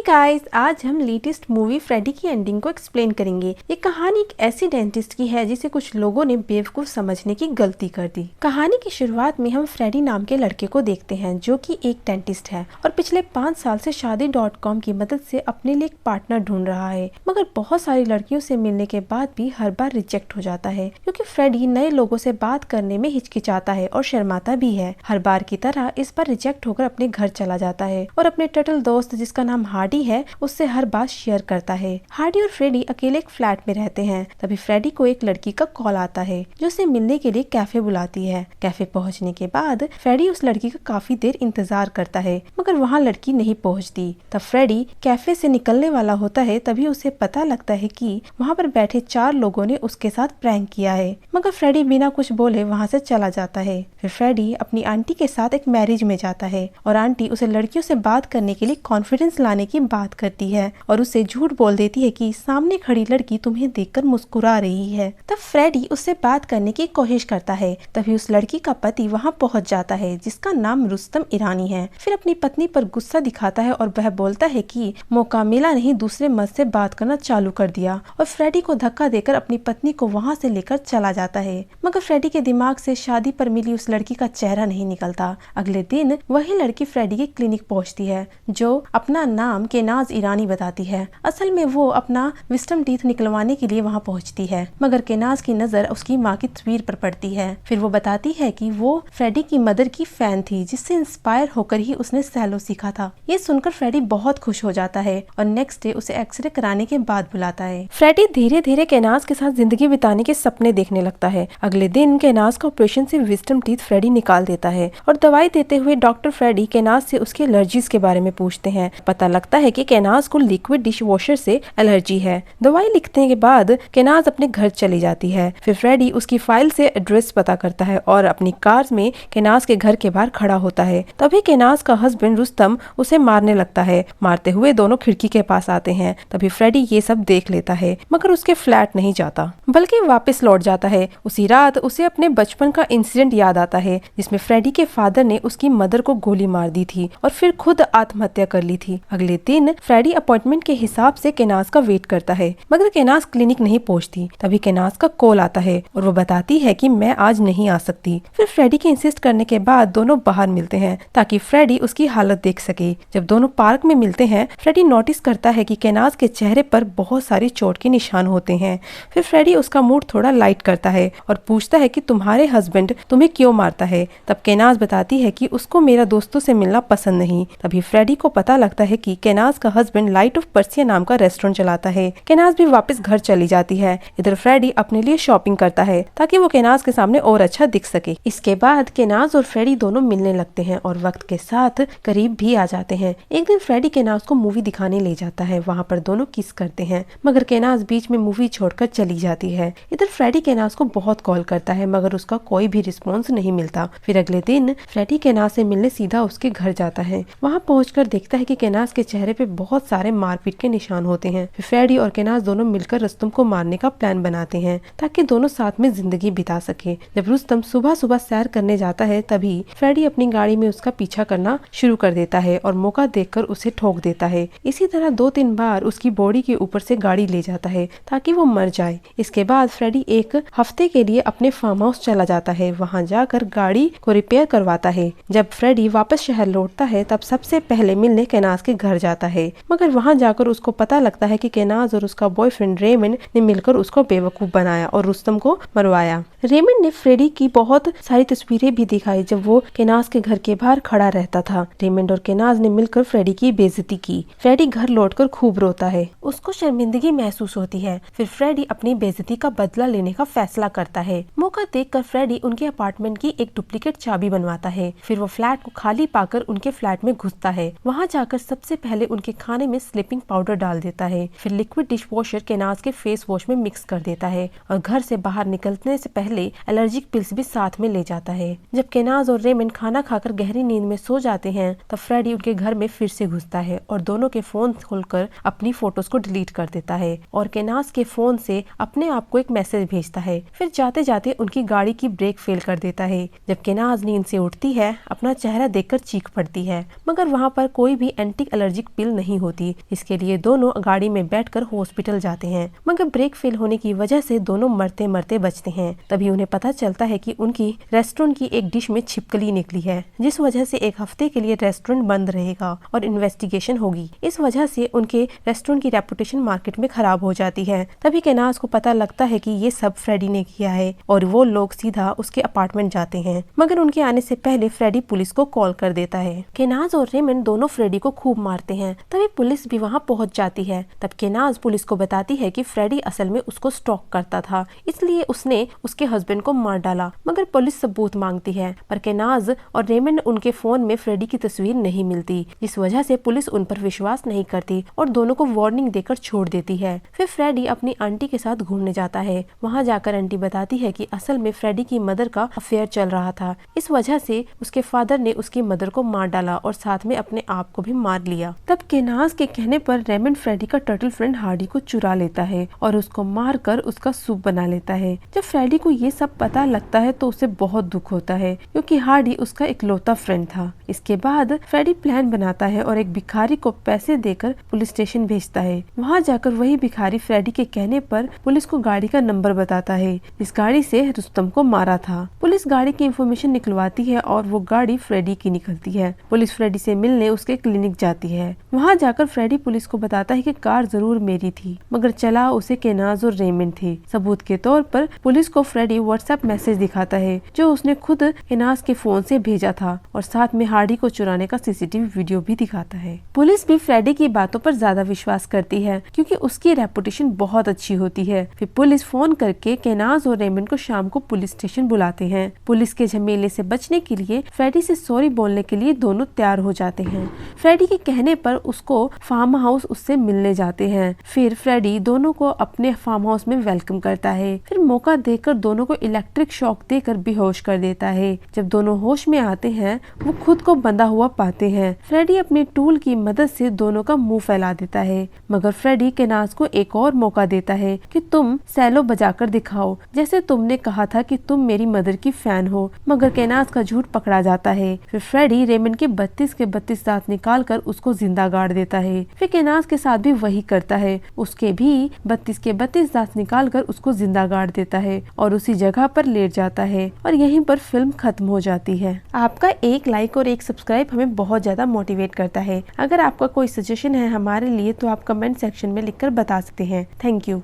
Guys, आज हम latest movie Freddy की एंडिंग को एक्सप्लेन करेंगे। ये कहानी एक ऐसी डेंटिस्ट की है जिसे कुछ लोगों ने बेवकूफ समझने की गलती कर दी। कहानी की शुरुआत में हम फ्रेडी नाम के लड़के को देखते हैं जो कि एक डेंटिस्ट है और पिछले 5 साल से शादी.com की मदद से अपने लिए एक पार्टनर ढूंढ रहा है, मगर बहुत सारी लड़कियों से मिलने के बाद भी हर बार रिजेक्ट हो जाता है क्योंकि फ्रेडी नए लोगों से बात करने में हिचकिचाता है और शर्माता भी है। हर बार की तरह इस बार रिजेक्ट होकर अपने घर चला जाता है और अपने टर्टल दोस्त जिसका नाम हार्डी है उससे हर बात शेयर करता है। हार्डी और फ्रेडी अकेले एक फ्लैट में रहते हैं। तभी फ्रेडी को एक लड़की का कॉल आता है जो उसे मिलने के लिए कैफे बुलाती है। कैफे पहुंचने के बाद फ्रेडी उस लड़की का काफी देर इंतजार करता है, मगर वहाँ लड़की नहीं पहुँचती। तब फ्रेडी कैफे से निकलने वाला होता है, तभी उसे पता लगता है कि वहाँ पर बैठे 4 लोगों ने उसके साथ प्रैंक किया है, मगर फ्रेडी बिना कुछ बोले वहाँ से चला जाता है। फिर फ्रेडी अपनी आंटी के साथ एक मैरिज में जाता है और आंटी उसे लड़कियों से बात करने के लिए कॉन्फिडेंस लाने की बात करती है और उसे झूठ बोल देती है कि सामने खड़ी लड़की तुम्हें देखकर मुस्कुरा रही है। तब फ्रेडी उससे बात करने की कोशिश करता है। तभी उस लड़की का पति वहां पहुंच जाता है जिसका नाम रुस्तम ईरानी है। फिर अपनी पत्नी पर गुस्सा दिखाता है और वह बोलता है कि मौका मिला नहीं, दूसरे मर्द से बात करना चालू कर दिया और फ्रेडी को धक्का देकर अपनी पत्नी को वहाँ से लेकर चला जाता है। मगर फ्रेडी के दिमाग से शादी पर मिली उस लड़की का चेहरा नहीं निकलता। अगले दिन वही लड़की फ्रेडी के क्लिनिक पहुँचती है जो अपना नाम केनाज ईरानी बताती है। असल में वो अपना विस्डम टीथ निकलवाने के लिए वहाँ पहुँचती है, मगर केनाज की नजर उसकी माँ की तस्वीर पर पड़ती है। फिर वो बताती है कि वो फ्रेडी की मदर की फैन थी जिससे इंस्पायर होकर ही उसने सैलो सीखा था। ये सुनकर फ्रेडी बहुत खुश हो जाता है और नेक्स्ट डे उसे एक्सरे कराने के बाद बुलाता है। फ्रेडी धीरे धीरे केनाज के साथ जिंदगी बिताने के सपने देखने लगता है। अगले दिन केनाज का ऑपरेशन से विस्डम टीथ फ्रेडी निकाल देता है और दवाई देते हुए डॉक्टर फ्रेडी केनाज से उसकी एलर्जीज के बारे में पूछते हैं। पता लगता है कि केनाज को लिक्विड डिश वॉशर से एलर्जी है। दवाई लिखने के बाद केनाज अपने घर चली जाती है। फिर फ्रेडी उसकी फाइल से एड्रेस पता करता है और अपनी कार में केनाज के घर के बाहर खड़ा होता है। तभी केनाज का हस्बैंड रुस्तम उसे मारने लगता है। मारते हुए दोनों खिड़की के पास आते हैं। तभी फ्रेडी ये सब देख लेता है, मगर उसके फ्लैट नहीं जाता बल्कि वापस लौट जाता है। उसी रात उसे अपने बचपन का इंसिडेंट याद आता है जिसमें फ्रेडी के फादर ने उसकी मदर को गोली मार दी थी और फिर खुद आत्महत्या कर ली थी। अगले दिन फ्रेडी अपॉइंटमेंट के हिसाब से केनाज का वेट करता है, मगर केनाज क्लिनिक नहीं पहुंचती। तभी केनाज का कॉल आता है और वो बताती है कि मैं आज नहीं आ सकती। फिर फ्रेडी के इंसिस्ट करने के बाद दोनों बाहर मिलते हैं ताकि फ्रेडी उसकी हालत देख सके। जब दोनों पार्क में मिलते हैं, फ्रेडी नोटिस करता है कि केनाज के चेहरे पर बहुत सारी चोट के निशान होते हैं। फिर फ्रेडी उसका मूड थोड़ा लाइट करता है और पूछता है कि तुम्हारे हस्बैंड तुम्हें क्यों मारता है। तब केनाज बताती है कि उसको मेरा दोस्तों से मिलना पसंद नहीं। तभी फ्रेडी को पता लगता है कि केनाज का हस्बैंड लाइट ऑफ पर्सिया नाम का रेस्टोरेंट चलाता है। केनाज भी वापस घर चली जाती है। इधर फ्रेडी अपने लिए शॉपिंग करता है ताकि वो केनाज के सामने और अच्छा दिख सके। इसके बाद केनाज और फ्रेडी दोनों मिलने लगते हैं और वक्त के साथ करीब भी आ जाते हैं। एक दिन फ्रेडी केनाज को मूवी दिखाने ले जाता है। वहाँ पर दोनों किस करते हैं, मगर केनाज बीच में मूवी छोड़कर चली जाती है। इधर फ्रेडी केनाज को बहुत कॉल करता है, मगर उसका कोई भी रिस्पॉन्स नहीं मिलता। फिर अगले दिन फ्रेडी केनाज से मिलने सीधा उसके घर जाता है। वहाँ पहुंचकर देखता है कि केनाज के चेहरे पे बहुत सारे मारपीट के निशान होते हैं। फिर फ्रेडी और केनाज दोनों मिलकर रुस्तम को मारने का प्लान बनाते हैं ताकि दोनों साथ में जिंदगी बिता सके। जब रुस्तम सुबह सुबह सैर करने जाता है, तभी फ्रेडी अपनी गाड़ी में उसका पीछा करना शुरू कर देता है और मौका देखकर उसे ठोक देता है। इसी तरह 2-3 बार उसकी बॉडी के ऊपर से गाड़ी ले जाता है ताकि वो मर जाए। इसके बाद फ्रेडी एक हफ्ते के लिए अपने फार्म हाउस चला जाता है। वहाँ जाकर गाड़ी को रिपेयर करवाता है। जब फ्रेडी वापस शहर लौटता है, तब सबसे पहले मिलने केनाज के घर जाता है, मगर वहाँ जाकर उसको पता लगता है कि केनाज और उसका बॉयफ्रेंड रेमंड ने मिलकर उसको बेवकूफ बनाया और रुस्तम को मरवाया। रेमंड ने फ्रेडी की बहुत सारी तस्वीरें भी दिखाई जब वो केनाज के घर के बाहर खड़ा रहता था। रेमंड और केनाज ने मिलकर फ्रेडी की बेइज्जती की। फ्रेडी घर लौटकर खूब रोता है, उसको शर्मिंदगी महसूस होती है। फिर फ्रेडी अपनी बेइज्जती का बदला लेने का फैसला करता है। मौका देखकर फ्रेडी उनके अपार्टमेंट की एक डुप्लीकेट चाबी बनवाता है। फिर वो फ्लैट को खाली पाकर उनके फ्लैट में घुसता है। वहाँ जाकर सबसे पहले उनके खाने में स्लीपिंग पाउडर डाल देता है। फिर लिक्विड डिश वॉशर केनाज के फेस वॉश में मिक्स कर देता है और घर से बाहर निकलने से पहले एलर्जिक पिल्स भी साथ में ले जाता है। जब केनाज और रेमंड खाना खाकर गहरी नींद में सो जाते हैं, तब फ्रेडी उनके घर में फिर से घुसता है और दोनों के फोन खोलकर अपनी फोटोज को डिलीट कर देता है और केनाज के फोन से अपने आप को एक मैसेज भेजता है। फिर जाते जाते उनकी गाड़ी की ब्रेक फेल कर देता है। है। जब केनाज नींद से उठती है, अपना चेहरा देखकर चीख पड़ती है, मगर वहाँ पर कोई भी एंटी एलर्जिक पिल नहीं होती। इसके लिए दोनों गाड़ी में बैठकर हॉस्पिटल जाते हैं, मगर ब्रेक फेल होने की वजह से दोनों मरते मरते बचते हैं। तभी उन्हें पता चलता है कि उनकी रेस्टोरेंट की एक डिश में छिपकली निकली है, जिस वजह से एक हफ्ते के लिए रेस्टोरेंट बंद रहेगा और इन्वेस्टिगेशन होगी। इस वजह से उनके रेस्टोरेंट की रेपुटेशन मार्केट में खराब हो जाती है। तभी केनाज को पता लगता है कि ये सब फ्रेडी ने किया है और वो लोग सीधा उसके अपार्टमेंट जाते हैं, मगर उनके आने से पहले फ्रेडी पुलिस को कॉल कर देता है। केनाज और रेमंड दोनों फ्रेडी को खूब मारते हैं। तभी पुलिस भी वहाँ पहुँच जाती है। तब केनाज पुलिस को बताती है कि फ्रेडी असल में उसको स्टॉक करता था, इसलिए उसने उसके हस्बैंड को मार डाला। मगर पुलिस सबूत मांगती है, पर केनाज और रेमंड उनके फोन में फ्रेडी की तस्वीर नहीं मिलती, जिस वजह से पुलिस उन पर विश्वास नहीं करती और दोनों को वार्निंग देकर छोड़ देती है। फिर फ्रेडी अपनी आंटी के साथ घूमने जाता है। वहाँ जाकर आंटी बताती है कि असल में फ्रेडी की मदर का अफेयर चल रहा था, इस वजह से उसके फादर ने उसकी मदर को मार डाला और साथ में अपने आप को भी मार लिया। तब केनाज के कहने पर रेमंड फ्रेडी का टर्टल फ्रेंड हार्डी को चुरा लेता है और उसको मार कर उसका सूप बना लेता है। जब फ्रेडी को ये सब पता लगता है तो उसे बहुत दुख होता है, क्योंकि हार्डी उसका इकलौता फ्रेंड था। इसके बाद फ्रेडी प्लान बनाता है और एक भिखारी को पैसे देकर पुलिस स्टेशन भेजता है। वहाँ जाकर वही भिखारी फ्रेडी के कहने पर पुलिस को गाड़ी का नंबर बताता है, जिस गाड़ी से रुस्तम को मारा था। पुलिस गाड़ी की इंफॉर्मेशन निकलवाती है और वो गाड़ी फ्रेडी की निकलती है। पुलिस फ्रेडी से मिलने उसके क्लिनिक जाती है। वहाँ जाकर फ्रेडी पुलिस को बताता है कि कार जरूर मेरी थी, मगर चला उसे केनाज और रेमंड थे। सबूत के तौर पर पुलिस को फ्रेडी व्हाट्सएप मैसेज दिखाता है, जो उसने खुद केनाज के फोन से भेजा था, और साथ में हार्डी को चुराने का सीसीटीवी वीडियो भी दिखाता है। पुलिस भी फ्रेडी की बातों पर ज्यादा विश्वास करती है, क्योंकि उसकी रेपुटेशन बहुत अच्छी होती है। फिर पुलिस फोन करके केनाज और रेमंड को शाम को पुलिस स्टेशन बुलाते हैं। पुलिस के झमेले से बचने के लिए फ्रेडी से सॉरी बोलने के लिए दोनों तैयार हो जाते हैं। फ्रेडी के कहने पर उसको फार्म हाउस उससे मिलने जाते हैं। फिर फ्रेडी दोनों को अपने फार्म हाउस में वेलकम करता है। फिर मौका देकर दोनों को इलेक्ट्रिक शॉक देकर बेहोश कर देता है। जब दोनों होश में आते हैं, वो खुद को बंधा हुआ पाते हैं। फ्रेडी अपने टूल की मदद से दोनों का मुंह फैला देता है, मगर फ्रेडी केनाज को एक और मौका देता है कि तुम सैलो बजाकर दिखाओ, जैसे तुमने कहा था कि तुम मेरी मदर की फैन हो। मगर केनाज का झूठ पकड़ा जाता है। फिर फ्रेडी रेमंड के 32 के 32 दांत निकाल कर उसको जिंदा गाड़ देता है। फिर केनाज के साथ भी वही करता है, उसके भी 32 के 32 दांत निकाल कर उसको जिंदा गाड़ देता है और उसी जगह पर लेट जाता है, और यहीं पर फिल्म खत्म हो जाती है। आपका एक लाइक और एक सब्सक्राइब हमें बहुत ज्यादा मोटिवेट करता है। अगर आपका कोई सजेशन है हमारे लिए तो आप कमेंट सेक्शन में लिखकर बता सकते हैं। Thank you.